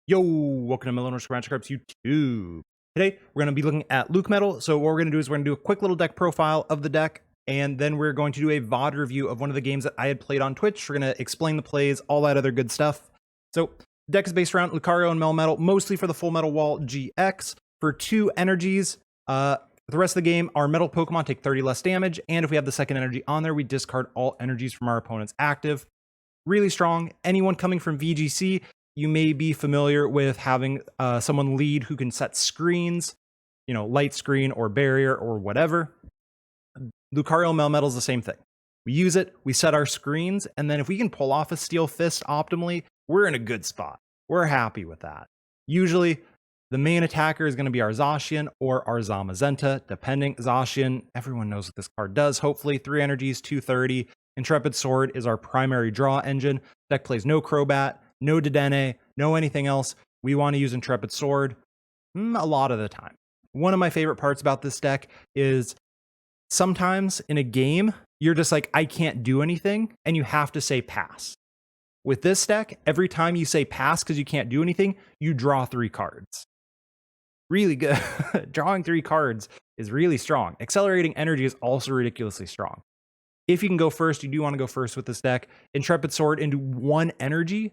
Yo, welcome to Mallow Lana CEC YouTube. Today, we're going to be looking at LucMetal. So what we're going to do is we're going to do a quick little deck profile of the deck, and then we're going to do a VOD review of one of the games that I had played on Twitch. We're going to explain the plays, all that other good stuff. So the deck is based around Lucario and Melmetal, mostly for the Full Metal Wall GX. For 2 energies, the rest of the game, our metal Pokemon take 30 less damage, and if we have the second energy on there, we discard all energies from our opponent's active. Really strong. Anyone coming from VGC, you may be familiar with having someone lead who can set screens, light screen or barrier or whatever. Lucario Melmetal is the same thing. We use it, we set our screens, and then if we can pull off a Steel Fist optimally, we're in a good spot. We're happy with that. Usually, the main attacker is going to be our Zacian or our Zamazenta, depending. Zacian, everyone knows what this card does. Hopefully, 3 energies, 230. Intrepid Sword is our primary draw engine. Deck plays no Crobat, no Dedenne, no anything else. We want to use Intrepid Sword a lot of the time. One of my favorite parts about this deck is sometimes in a game, you're just like, I can't do anything, and you have to say pass. With this deck, every time you say pass because you can't do anything, you draw 3 cards. Really good. Drawing 3 cards is really strong. Accelerating energy is also ridiculously strong. If you can go first, you do want to go first with this deck. Intrepid Sword into 1 energy,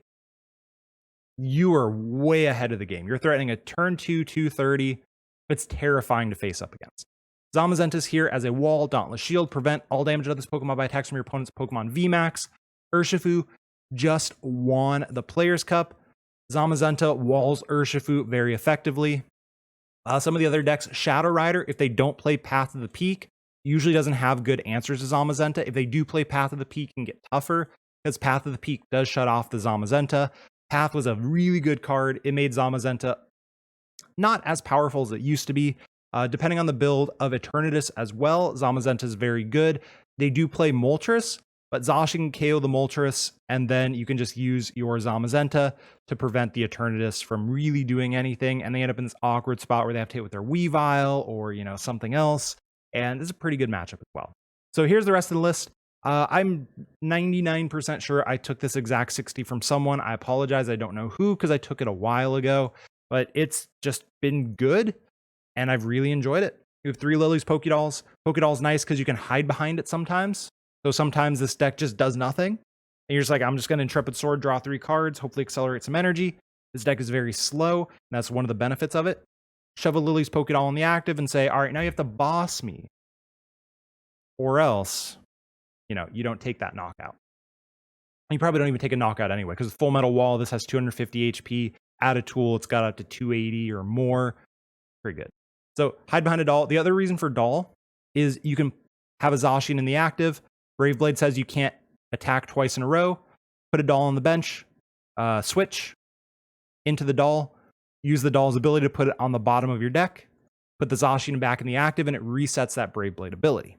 you are way ahead of the game. You're threatening a turn 2, 230. It's terrifying to face up against. Zamazenta's here as a wall, Dauntless Shield, prevent all damage of this Pokemon by attacks from your opponent's Pokemon VMAX. Urshifu just won the Players' Cup. Zamazenta walls Urshifu very effectively. Some of the other decks, Shadow Rider, if they don't play Path of the Peak, usually doesn't have good answers to Zamazenta. If they do play Path of the Peak, can get tougher because Path of the Peak does shut off the Zamazenta. Path was a really good card. It made Zamazenta not as powerful as it used to be. Depending on the build of Eternatus as well, Zamazenta is very good. They do play Moltres, but Zacian can KO the Moltres, and then you can just use your Zamazenta to prevent the Eternatus from really doing anything, and they end up in this awkward spot where they have to hit with their Weavile or something else, and this is a pretty good matchup as well. So here's the rest of the list. I'm 99% sure I took this exact 60 from someone. I apologize, I don't know who, because I took it a while ago, but it's just been good, and I've really enjoyed it. You have 3 Lillie's Pokédolls. Pokédoll's nice because you can hide behind it sometimes. So sometimes this deck just does nothing, and you're just like, I'm just going to Intrepid Sword, draw 3 cards, hopefully accelerate some energy. This deck is very slow, and that's one of the benefits of it. Shove a Lillie's Pokédoll in the active and say, all right, now you have to boss me, or else you don't take that knockout. You probably don't even take a knockout anyway, because Full Metal Wall, this has 250 HP. Add a tool, it's got up to 280 or more. Pretty good. So hide behind a doll. The other reason for doll is you can have a Zacian in the active. Brave Blade says you can't attack twice in a row. Put a doll on the bench. Switch into the doll. Use the doll's ability to put it on the bottom of your deck. Put the Zacian back in the active, and it resets that Brave Blade ability.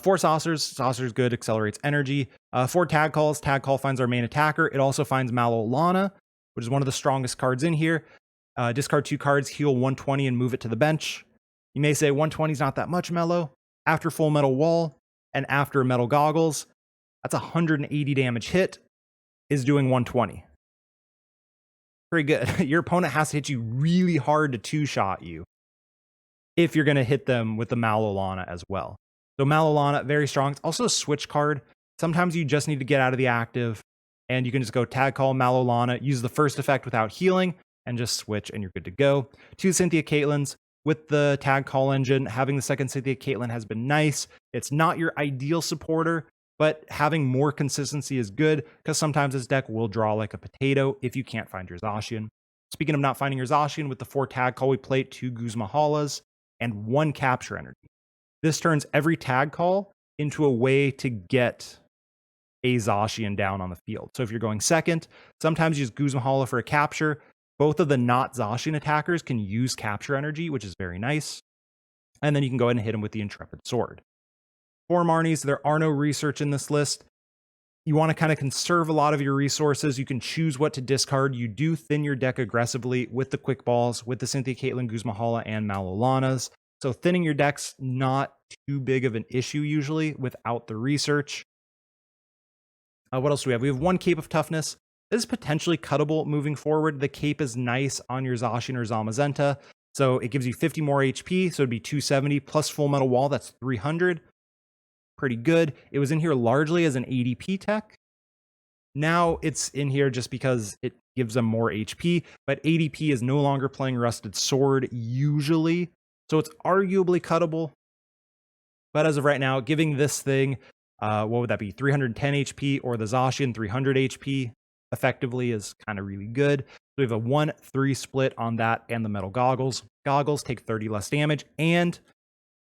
4 Saucers. Saucer's good, accelerates energy. 4 Tag Calls. Tag Call finds our main attacker. It also finds Mallow Lana, which is one of the strongest cards in here. Discard 2 cards, heal 120, and move it to the bench. You may say 120 is not that much, Mellow. After Full Metal Wall and after Metal Goggles, that's 180 damage hit, is doing 120. Pretty good. Your opponent has to hit you really hard to 2-shot you if you're going to hit them with the Mallow Lana as well. So Mallow Lana, very strong. It's also a switch card. Sometimes you just need to get out of the active, and you can just go Tag Call Mallow Lana, use the first effect without healing, and just switch, and you're good to go. 2 Cynthia Caitlins. With the Tag Call engine, having the second Cynthia Caitlin has been nice. It's not your ideal supporter, but having more consistency is good, because sometimes this deck will draw like a potato if you can't find your Zacian. Speaking of not finding your Zacian, with the 4 Tag Call, we play 2 Guzma Halas and 1 Capture Energy. This turns every Tag Call into a way to get a Zacian down on the field. So if you're going second, sometimes you use Guzma Hala for a capture. Both of the not Zacian attackers can use Capture Energy, which is very nice. And then you can go ahead and hit him with the Intrepid Sword. For Marnies, there are no research in this list. You want to kind of conserve a lot of your resources. You can choose what to discard. You do thin your deck aggressively with the Quick Balls, with the Cynthia Caitlin, Guzma Hala, and Mallow Lanas. So thinning your deck's not too big of an issue usually without the research. What else do we have? We have 1 Cape of Toughness. This is potentially cuttable moving forward. The cape is nice on your Zacian or Zamazenta, so it gives you 50 more HP, so it'd be 270 plus Full Metal Wall, that's 300. Pretty good. It was in here largely as an ADP tech. Now it's in here just because it gives them more HP, but ADP is no longer playing Rusted Sword usually, so it's arguably cuttable. But as of right now, giving this thing, what would that be, 310 HP, or the Zacian 300 HP effectively is kind of really good. So we have a 1-3 split on that and the Metal Goggles. Goggles take 30 less damage, and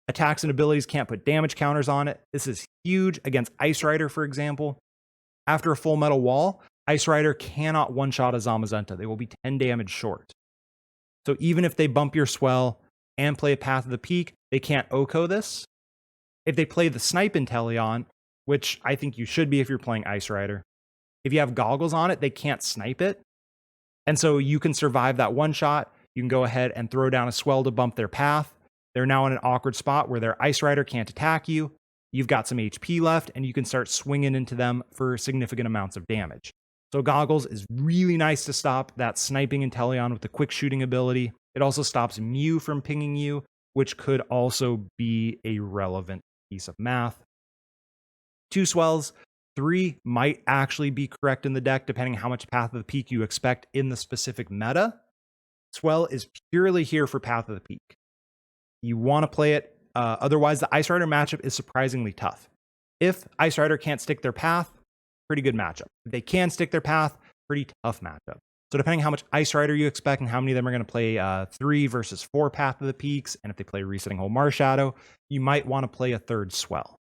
attacks and abilities can't put damage counters on it. This is huge against Ice Rider, for example. After a Full Metal Wall, Ice Rider cannot one-shot a Zamazenta. They will be 10 damage short. So even if they bump your Swell and play a Path of the Peak, they can't OHKO this. If they play the Snipe Inteleon, which I think you should be if you're playing Ice Rider, if you have Goggles on it, they can't snipe it. And so you can survive that one shot. You can go ahead and throw down a Swell to bump their path. They're now in an awkward spot where their Ice Rider can't attack you. You've got some HP left, and you can start swinging into them for significant amounts of damage. So Goggles is really nice to stop that sniping Inteleon with the quick shooting ability. It also stops Mew from pinging you, which could also be a relevant piece of math. 2 Swells, 3 might actually be correct in the deck, depending how much Path of the Peak you expect in the specific meta. Swell is purely here for Path of the Peak. You want to play it. Otherwise, the Ice Rider matchup is surprisingly tough. If Ice Rider can't stick their path, pretty good matchup. If they can stick their path, pretty tough matchup. So depending how much Ice Rider you expect and how many of them are going to play 3 versus 4 Path of the Peaks, and if they play Resetting Hole Marshadow, you might want to play a 3rd Swell.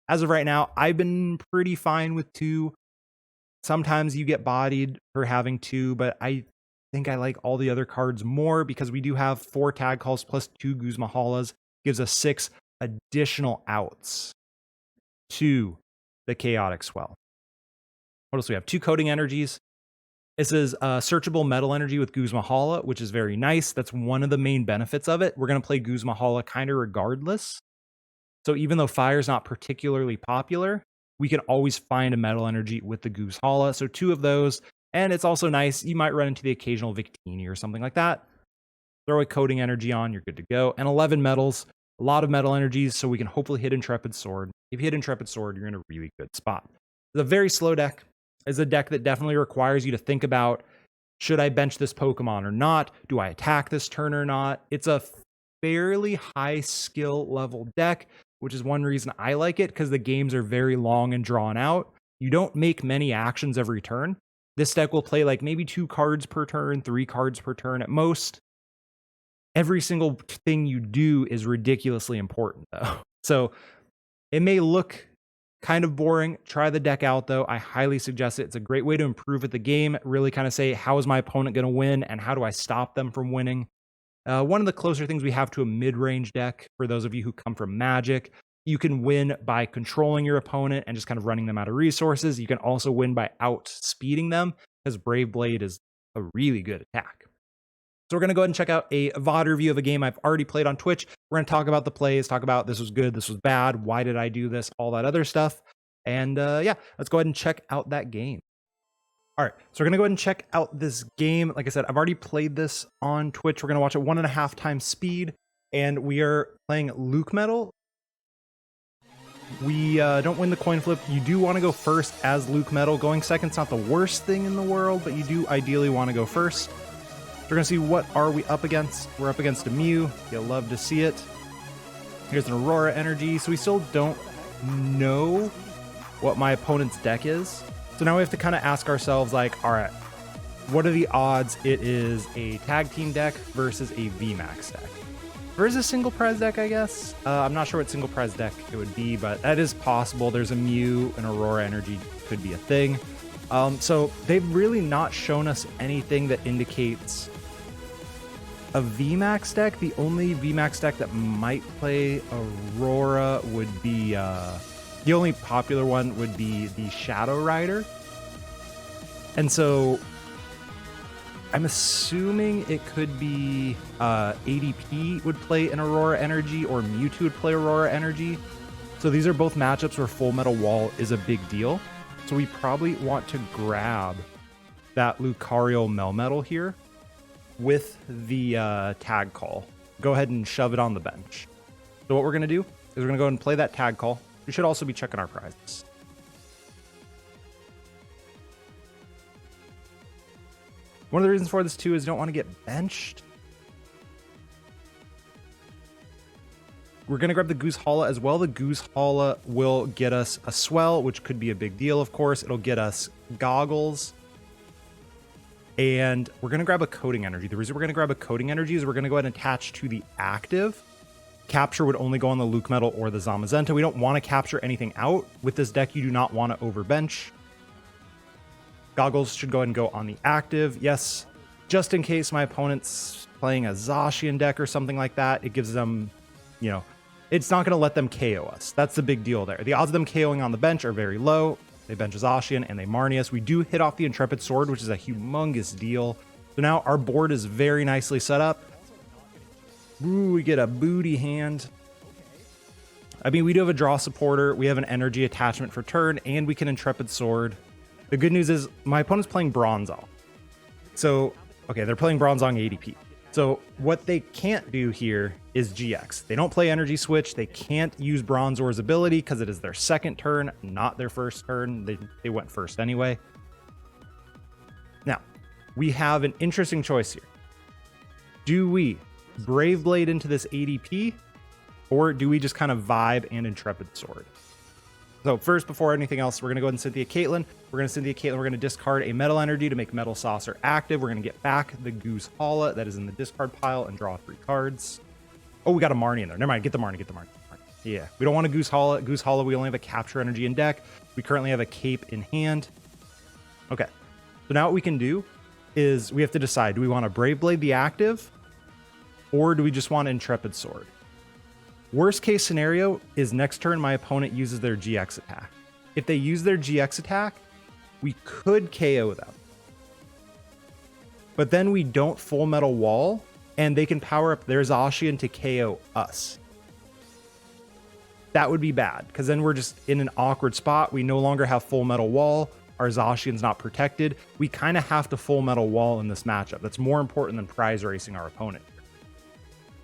As of right now, I've been pretty fine with 2. Sometimes you get bodied for having 2, but I think I like all the other cards more because we do have 4 Tag Calls plus 2 Guzma Halas. Gives us 6 additional outs to the Chaotic Swell. What else do we have? 2 Coating Energies. This is searchable Metal Energy with Guzma Hala, which is very nice. That's one of the main benefits of it. We're going to play Guzma Hala kind of regardless. So even though fire is not particularly popular, we can always find a Metal Energy with the Guz Hala. So 2 of those. And it's also nice. You might run into the occasional Victini or something like that. Throw a Coating Energy on, you're good to go. And 11 metals, a lot of Metal Energies, so we can hopefully hit Intrepid Sword. If you hit Intrepid Sword, you're in a really good spot. It's a very slow deck. It's a deck that definitely requires you to think about, should I bench this Pokemon or not? Do I attack this turn or not? It's a fairly high skill level deck, which is one reason I like it, because the games are very long and drawn out. You don't make many actions every turn. This deck will play like maybe 2 cards per turn, 3 cards per turn at most. Every single thing you do is ridiculously important, though. So it may look kind of boring. Try the deck out, though. I highly suggest it. It's a great way to improve at the game. Really kind of say, how is my opponent going to win, and how do I stop them from winning? One of the closer things we have to a mid-range deck, for those of you who come from Magic, you can win by controlling your opponent and just kind of running them out of resources. You can also win by outspeeding them, because Brave Blade is a really good attack. So we're going to go ahead and check out a VOD review of a game I've already played on Twitch. We're going to talk about the plays, talk about this was good, this was bad, why did I do this, all that other stuff. And yeah, let's go ahead and check out that game. All right, so we're going to go ahead and check out this game. Like I said, I've already played this on Twitch. We're going to watch at 1.5 times speed, and we are playing LucMetal. We don't win the coin flip. You do want to go first as LucMetal. Going second's not the worst thing in the world, but you do ideally want to go first. We're going to see what are we up against. We're up against a Mew. You'll love to see it. Here's an Aurora Energy. So we still don't know what my opponent's deck is. So now we have to kind of ask ourselves, like, all right, what are the odds it is a tag team deck versus a VMAX deck? Versus a single prize deck, I guess. I'm not sure what single prize deck it would be, but that is possible. There's a Mew, an Aurora Energy could be a thing. So they've really not shown us anything that indicates a VMAX deck. The only VMAX deck that might play Aurora would be, the only popular one would be the Shadow Rider. And so I'm assuming it could be ADP would play an Aurora Energy, or Mewtwo would play Aurora Energy. So these are both matchups where Full Metal Wall is a big deal. So we probably want to grab that Lucario Melmetal here with the Tag Call. Go ahead and shove it on the bench. So what we're going to do is we're going to go ahead and play that Tag Call. We should also be checking our prizes. One of the reasons for this too is you don't want to get benched. We're going to grab the Guzma Hala as well. The Guzma Hala will get us a Swell, which could be a big deal, of course. It'll get us Goggles. And we're going to grab a Coating Energy. The reason we're going to grab a Coating Energy is we're going to go ahead and attach to the active. Capture would only go on the LucMetal or the Zamazenta. We don't want to capture anything out. With this deck, you do not want to overbench. Goggles should go ahead and go on the active. Yes, just in case my opponent's playing a Zacian deck or something like that, it gives them, you know, it's not going to let them KO us. That's the big deal there. The odds of them KOing on the bench are very low. They bench Zacian and they Marnie us. We do hit off the Intrepid Sword, which is a humongous deal. So now our board is very nicely set up. Ooh, we get a booty hand. I mean, we do have a draw supporter. We have an energy attachment for turn, and we can Intrepid Sword. The good news is my opponent's playing Bronzong. So, okay, they're playing Bronzong ADP. So what they can't do here is GX. They don't play Energy Switch. They can't use Bronzor's ability because it is their second turn, not their first turn. They went first anyway. Now, we have an interesting choice here. Do we Brave Blade into this ADP, or do we just kind of vibe and Intrepid Sword? So first, before anything else, we're going to go ahead and Cynthia Caitlin. We're going to discard a Metal Energy to make Metal Saucer active. We're going to get back the Guzma Hala that is in the discard pile and draw 3 cards. Oh, we got a Marnie in there. Never mind. Get the Marnie. Yeah, we don't want a Guzma Hala. Guzma Hala, we only have a Capture Energy in deck. We currently have a Cape in hand. Okay. So now what we can do is we have to decide, do we want to Brave Blade the active, or do we just want Intrepid Sword? Worst case scenario is next turn my opponent uses their GX attack. If they use their GX attack, we could KO them. But then we don't Full Metal Wall, and they can power up their Zacian to KO us. That would be bad, because then we're just in an awkward spot. We no longer have Full Metal Wall. Our Zacian's not protected. We kind of have to Full Metal Wall in this matchup. That's more important than prize racing our opponent.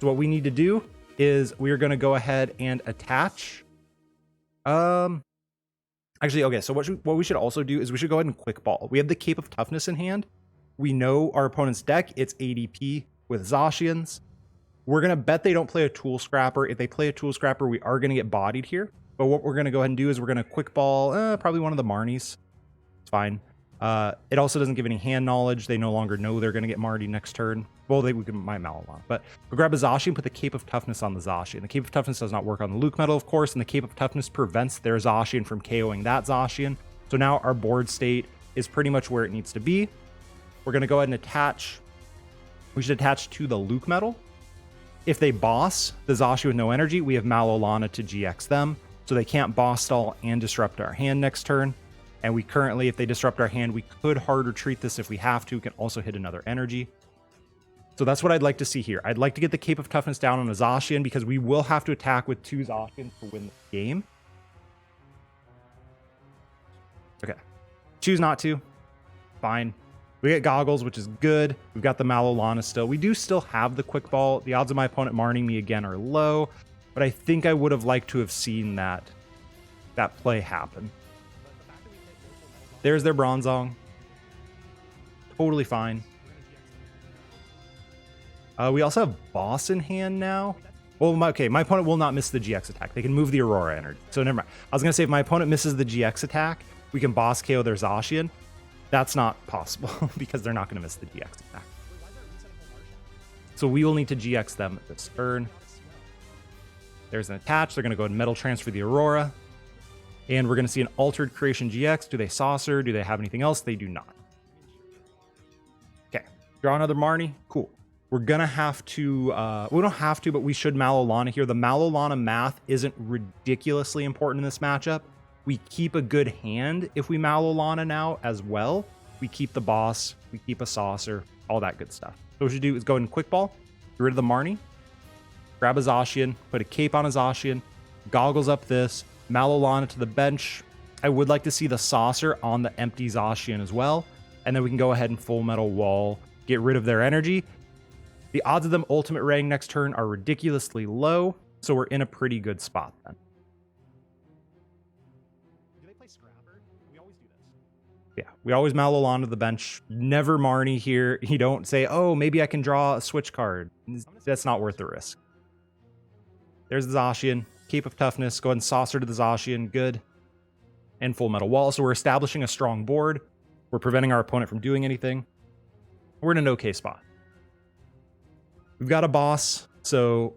So what we need to do is we are going to go ahead and attach. Actually, okay, so what we should also do is we should go ahead and quick ball. We have the Cape of Toughness in hand. We know our opponent's deck. It's ADP with Zacians. We're going to bet they don't play a Tool Scrapper. If they play a Tool Scrapper, we are going to get bodied here. But what we're going to go ahead and do is we're going to quick ball probably one of the Marnies. It's fine. It also doesn't give any hand knowledge. They no longer know they're going to get Marty next turn. Well, we might Mallow Lana, but we'll grab a Zacian and put the Cape of Toughness on the Zacian. The Cape of Toughness does not work on the LucMetal, of course, and the Cape of Toughness prevents their Zacian from KOing that Zacian. So now our board state is pretty much where it needs to be. We're going to go ahead and attach. We should attach to the LucMetal. If they boss the Zacian with no energy, we have Mallow Lana to GX them, so they can't boss stall and disrupt our hand next turn. And we currently, if they disrupt our hand, we could hard retreat this if we have to. We can also hit another energy. So that's what I'd like to see here. I'd like to get the Cape of Toughness down on a Zacian because we will have to attack with 2 Zacians to win the game. Okay. Choose not to. Fine. We get Goggles, which is good. We've got the Mallow Lana still. We do still have the Quick Ball. The odds of my opponent Marning me again are low, but I think I would have liked to have seen that play happen. There's their Bronzong. Totally fine. We also have Boss in hand now. Well, my opponent will not miss the GX attack. They can move the Aurora Energy. So never mind. I was going to say if my opponent misses the GX attack, we can Boss KO their Zacian. That's not possible because they're not going to miss the GX attack. So we will need to GX them this turn. There's an attach. They're going to go ahead and Metal Transfer the Aurora. And we're going to see an Altered Creation GX. Do they Saucer? Do they have anything else? They do not. Okay. Draw another Marnie. Cool. We're going to have to... we don't have to, but we should Mallow Lana here. The Mallow Lana math isn't ridiculously important in this matchup. We keep a good hand if we Mallow Lana now as well. We keep the Boss. We keep a Saucer. All that good stuff. So what we should do is go ahead and Quick Ball. Get rid of the Marnie. Grab a Zacian. Put a Cape on a Zacian. Goggles up this. Mallow Lana to the bench. I would like to see the Saucer on the empty Zacian as well. and then we can go ahead and full metal wall, get rid of their energy. The odds of them ultimate raying next turn are ridiculously low, so we're in a pretty good spot then. Do they play Scrapper? We always do this. Yeah, we always Mallow Lana to the bench. Never Marnie here. You don't say, oh, maybe I can draw a switch card. That's not worth the risk. There's the Zacian. Cape of Toughness. Go ahead and Saucer to the Zacian. Good. And full metal wall. So we're establishing a strong board. We're preventing our opponent from doing anything. We're in an okay spot. We've got a boss, so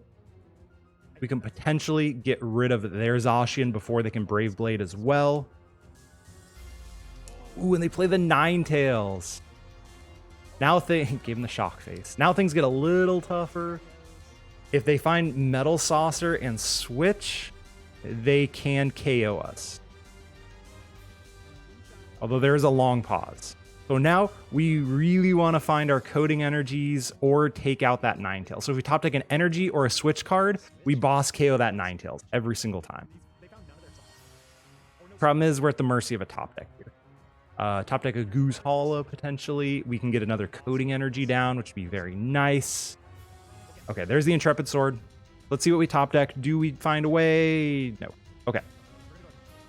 we can potentially get rid of their Zacian before they can Brave Blade as well. Ooh, and they play the Ninetales. Now gave him the shock face. Now things get a little tougher. If they find Metal Saucer and switch, they can KO us. Although there is a long pause. So now we really want to find our Coating Energies or take out that Ninetales. So if we top deck an energy or a switch card, we boss KO that Ninetales every single time. Problem is we're at the mercy of a top deck here. Top deck a Guzma Hala potentially. We can get another Coating Energy down, which would be very nice. Okay, there's the Intrepid Sword. Let's see what we top deck. Do we find a way? No. Okay.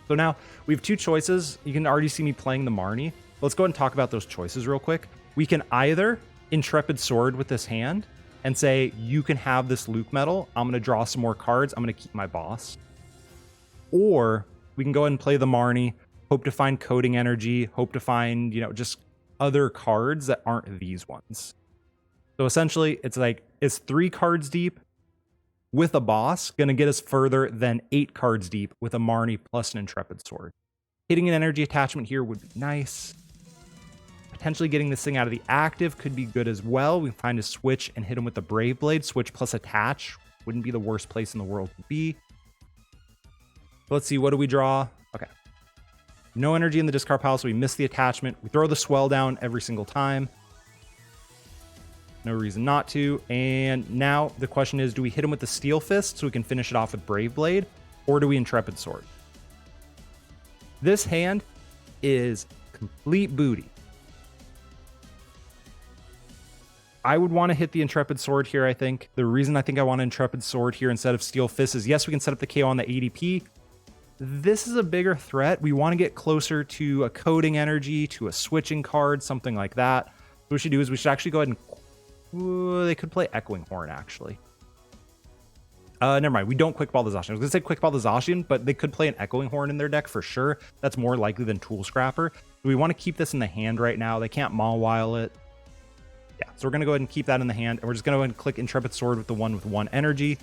So now we have two choices. You can already see me playing the Marnie. Let's go ahead and talk about those choices real quick. We can either Intrepid Sword with this hand and say, you can have this LucMetal. I'm going to draw some more cards. I'm going to keep my boss. Or we can go ahead and play the Marnie, hope to find Coating Energy, hope to find, you know, just other cards that aren't these ones. So essentially, it's like, is 3 cards deep with a boss going to get us further than 8 cards deep with a Marnie plus an Intrepid Sword? Hitting an energy attachment here would be nice. Potentially getting this thing out of the active could be good as well. We can find a switch and hit him with the Brave Blade. Switch plus attach wouldn't be the worst place in the world to be. Let's see, what do we draw? Okay. No energy in the discard pile, so we miss the attachment. We throw the swell down every single time. No reason not to. And now the question is, do we hit him with the Steel Fist so we can finish it off with Brave Blade? Or do we Intrepid Sword? This hand is complete booty. I would want to hit the Intrepid Sword here, I think. The reason I think I want an Intrepid Sword here instead of Steel Fist is, yes, we can set up the KO on the ADP. This is a bigger threat. We want to get closer to a Coating Energy, to a switching card, something like that. What we should do is we should actually go ahead and... they could play Echoing Horn, actually. Never mind. We don't Quick Ball the Zacian. I was going to say Quick Ball the Zacian, but they could play an Echoing Horn in their deck for sure. That's more likely than Tool Scrapper. So we want to keep this in the hand right now. They can't Mawile it. Yeah, so we're going to go ahead and keep that in the hand, and we're just going to go ahead and click Intrepid Sword with the one with 1 energy.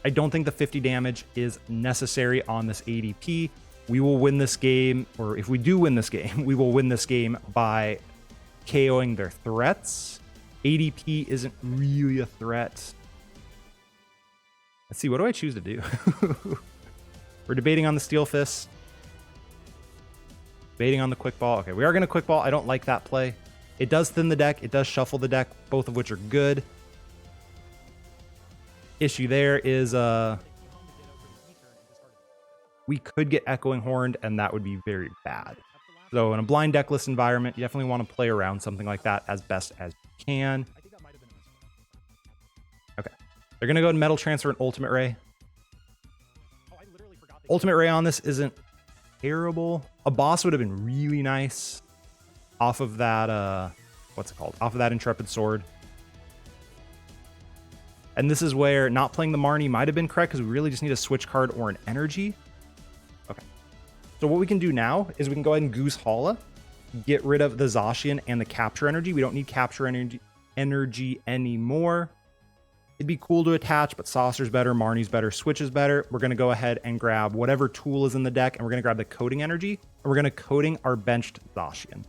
I don't think the 50 damage is necessary on this ADP. We will win this game, or if we do win this game, we will win this game by KOing their threats. ADP isn't really a threat. Let's see, what do I choose to do? We're debating on the Steel Fist. Debating on the Quick Ball. Okay, we are going to Quick Ball. I don't like that play. It does thin the deck. It does shuffle the deck, both of which are good. Issue there is we could get Echoing Horned, and that would be very bad. So in a blind deck list environment, you definitely want to play around something like that as best as you can. Okay. They're going to go ahead and Metal Transfer and Ultimate Ray. Ultimate Ray on this isn't terrible. A boss would have been really nice off of that, what's it called? Off of that Intrepid Sword. And this is where not playing the Marnie might have been correct, because we really just need a switch card or an energy. Okay. So what we can do now is we can go ahead and Guzma Hala, get rid of the Zacian and the Capture Energy. We don't need Capture Energy anymore. It'd be cool to attach, but Saucer's better, Marnie's better, Switch is better. We're going to go ahead and grab whatever tool is in the deck, and we're going to grab the Coating Energy, and we're going to Coating our benched Zacian.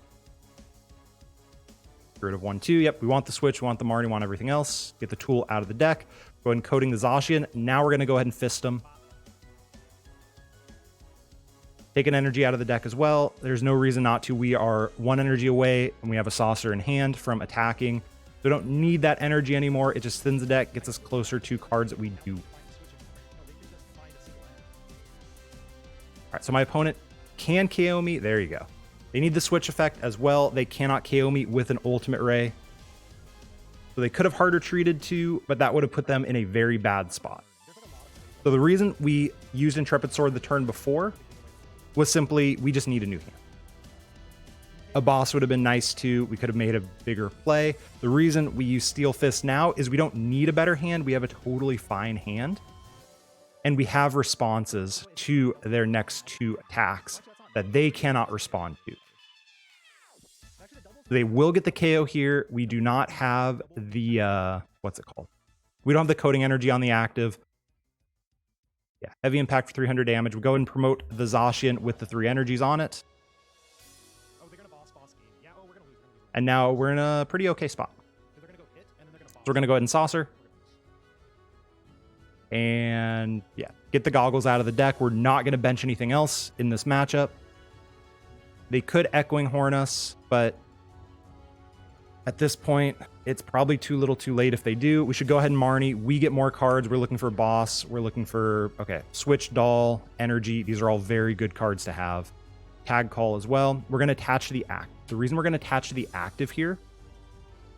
Get rid of 1, 2. Yep, we want the Switch, we want the Marnie, we want everything else. Get the tool out of the deck. Go ahead and Coating the Zacian. Now we're going to go ahead and Fist them. Take an energy out of the deck as well. There's no reason not to. We are 1 energy away, and we have a Saucer in hand from attacking. We don't need that energy anymore. It just thins the deck, gets us closer to cards that we do. All right, so my opponent can KO me. There you go. They need the switch effect as well. They cannot KO me with an ultimate ray. So they could have harder treated too, but that would have put them in a very bad spot. So the reason we used Intrepid Sword the turn before was simply we just need a new hand. A boss would have been nice too. We could have made a bigger play. The reason we use Steel Fist now is we don't need a better hand. We have a totally fine hand. And we have responses to their next two attacks that they cannot respond to. They will get the KO here. We do not have the, what's it called? We don't have the Coating Energy on the active. Yeah, heavy impact for 300 damage. We go ahead and promote the Zacian with the 3 energies on it. And now we're in a pretty okay spot. So we're going to go ahead and saucer. And yeah, get the goggles out of the deck. We're not going to bench anything else in this matchup. They could Echoing Horn us, but at this point, it's probably too little too late if they do. We should go ahead and Marnie. We get more cards. We're looking for boss. We're looking for, okay, Switch, Doll, Energy. These are all very good cards to have. Tag Call as well. We're going to attach to the act. The reason we're going to attach to the active here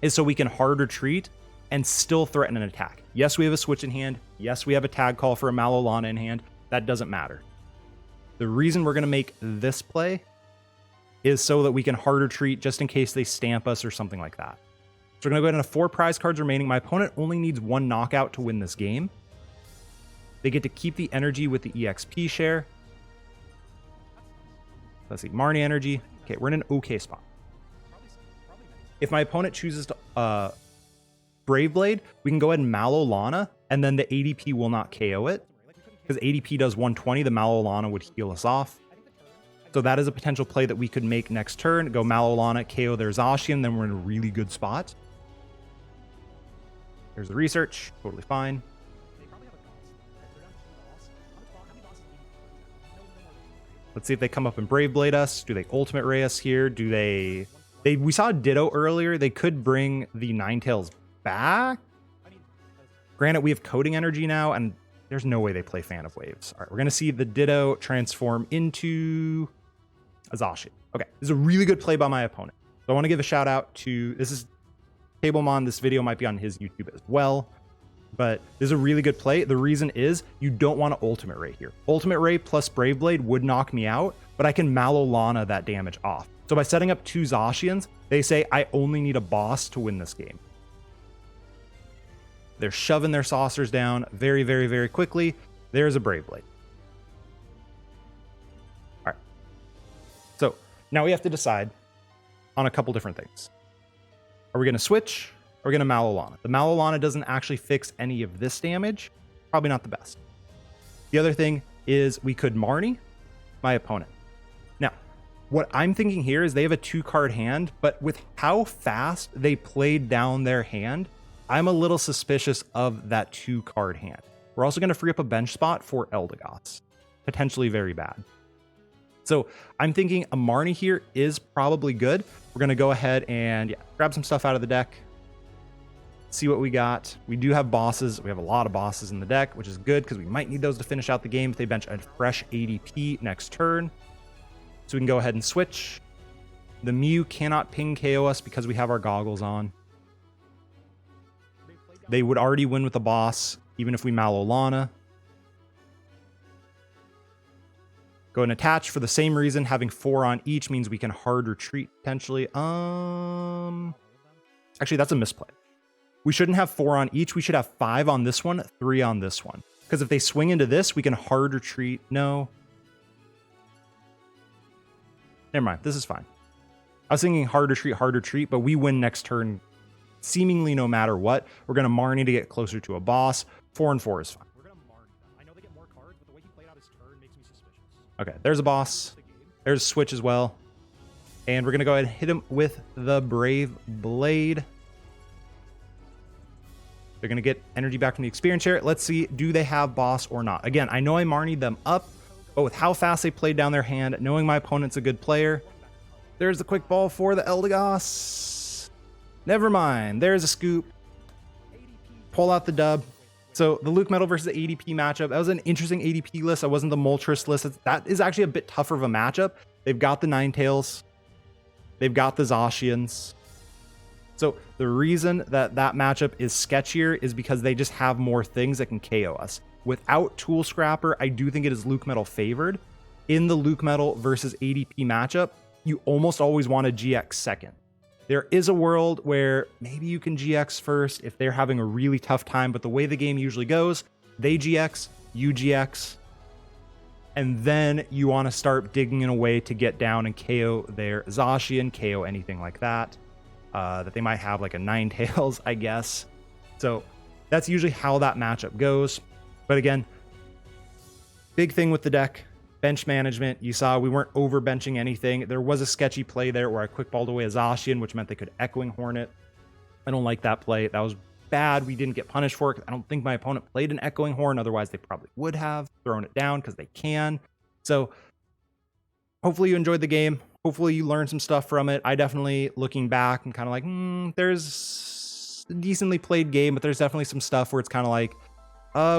is so we can hard retreat and still threaten an attack. Yes, we have a switch in hand. Yes, we have a Tag Call for a Mallow Lana in hand. That doesn't matter. The reason we're going to make this play is so that we can hard retreat just in case they stamp us or something like that. So we're going to go ahead and have 4 prize cards remaining. My opponent only needs 1 knockout to win this game. They get to keep the energy with the EXP share. Let's see, Marnie Energy. Okay, we're in an okay spot. If my opponent chooses to Brave Blade, we can go ahead and Mallow Lana, and then the ADP will not KO it. Because ADP does 120, the Mallow Lana would heal us off. So that is a potential play that we could make next turn. Go Mallow Lana, KO their Zacian, then we're in a really good spot. There's the research, totally fine. Let's see if they come up and Brave Blade us. Do they Ultimate Ray us here? Do they... We saw a Ditto earlier. They could bring the Ninetales back. Granted, we have Coating Energy now, and there's no way they play Fan of Waves. All right, we're going to see the Ditto transform into a Zacian. Okay, this is a really good play by my opponent. So I want to give a shout out to... This is Tablemon. This video might be on his YouTube as well. But this is a really good play. The reason is you don't want to Ultimate Ray here. Ultimate Ray plus Brave Blade would knock me out, but I can Mallow Lana that damage off. So by setting up 2 Zacians, they say I only need a boss to win this game. They're shoving their saucers down very, very, very quickly. There's a Brave Blade. All right. So now we have to decide on a couple different things. Are we going to switch? We're going to Mallow Lana. The Mallow Lana doesn't actually fix any of this damage. Probably not the best. The other thing is we could Marnie my opponent. Now, what I'm thinking here is they have a 2-card hand, but with how fast they played down their hand, I'm a little suspicious of that 2-card hand. We're also going to free up a bench spot for Eldegoss. Potentially very bad. So I'm thinking a Marnie here is probably good. We're going to go ahead and grab some stuff out of the deck. See what we got. We do have bosses. We have a lot of bosses in the deck, which is good because we might need those to finish out the game if they bench a fresh ADP next turn. So we can go ahead and switch. The Mew cannot ping KO us because we have our goggles on. They would already win with the boss, even if we Mallow Lana. Go and attach for the same reason. Having 4 on each means we can hard retreat potentially. Actually, that's a misplay. We shouldn't have 4 on each. We should have 5 on this one, 3 on this one. Because if they swing into this, we can hard retreat. No. Never mind. This is fine. I was thinking hard retreat, but we win next turn seemingly no matter what. We're going to Marnie to get closer to a boss. 4 and 4 is fine. We're going to Marnie them. I know they get more cards, but the way he played out his turn makes me suspicious. Okay, there's a boss. There's a switch as well. And we're going to go ahead and hit him with the Brave Blade. They're going to get energy back from the experience share. Let's see, do they have boss or not? Again, I know I Marnied them up, but with how fast they played down their hand, knowing my opponent's a good player, there's the quick ball for the Eldegoss. Never mind. There's a scoop. Pull out the dub. So the LucMetal versus the ADP matchup, that was an interesting ADP list. That wasn't the Moltres list. That is actually a bit tougher of a matchup. They've got the Ninetales. They've got the Zacians. So the reason that that matchup is sketchier is because they just have more things that can KO us. Without Tool Scrapper, I do think it is LucMetal favored. In the LucMetal versus ADP matchup, you almost always want to GX second. There is a world where maybe you can GX first if they're having a really tough time, but the way the game usually goes, they GX, you GX, and then you want to start digging in a way to get down and KO their Zacian, KO anything like that. That they might have like a Ninetales, I guess. So that's usually how that matchup goes. But again, big thing with the deck, bench management. You saw we weren't over benching anything. There was a sketchy play there where I quick balled away a Zacian, which meant they could Echoing Horn it. I don't like that play. That was bad. We didn't get punished for it. I don't think my opponent played an Echoing Horn. Otherwise, they probably would have thrown it down because they can. So hopefully you enjoyed the game. Hopefully you learned some stuff from it. I definitely, looking back, I'm kind of like, there's a decently played game, but there's definitely some stuff where it's kind of like,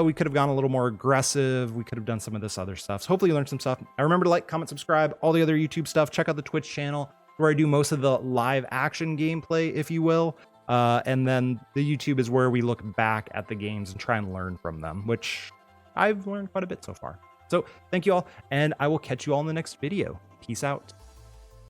we could have gone a little more aggressive. We could have done some of this other stuff. So hopefully you learned some stuff. I remember to like, comment, subscribe, all the other YouTube stuff. Check out the Twitch channel where I do most of the live action gameplay, if you will. And then the YouTube is where we look back at the games and try and learn from them, which I've learned quite a bit so far. So thank you all, and I will catch you all in the next video. Peace out.